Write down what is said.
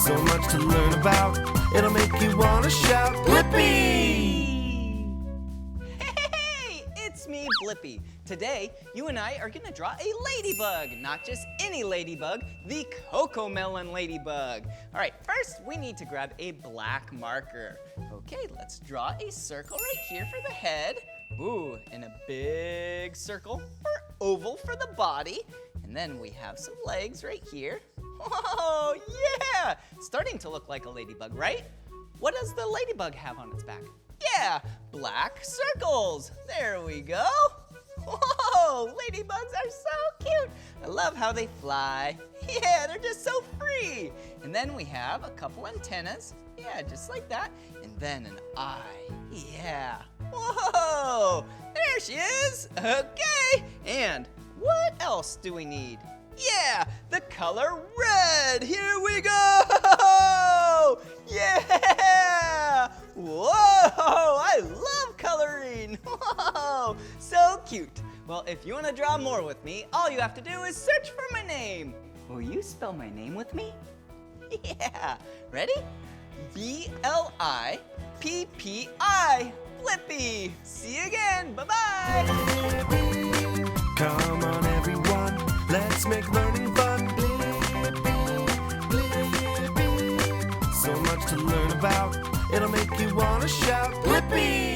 So much to learn about, it'll make you want to shout, Blippi! Hey, it's me, Blippi. Today, you and I are gonna draw a ladybug. Not just any ladybug, the cocomelon ladybug. All right, first we need to grab a black marker. Okay, let's draw a circle right here for the head. Ooh, and a big circle or oval for the body. And then we have some legs right here. Oh, yeah! Starting to look like a ladybug, right? What does the ladybug have on its back? Yeah, black circles. There we go. Whoa, ladybugs are so cute. I love how they fly. Yeah, they're just so free. And then we have a couple antennas. Yeah, just like that. And then an eye. Yeah. Whoa, there she is. Okay, and what else do we need? Yeah, the color red. Here we go. Yeah. Whoa, I love coloring. Whoa, so cute. Well, if you want to draw more with me, all you have to do is search for my name. Will you spell my name with me? Yeah, ready? B-L-I-P-P-I, Blippi. See you again, bye-bye. Come on everyone, let's make learning fun. So much to learn about, it'll make you want to shout, Blippi!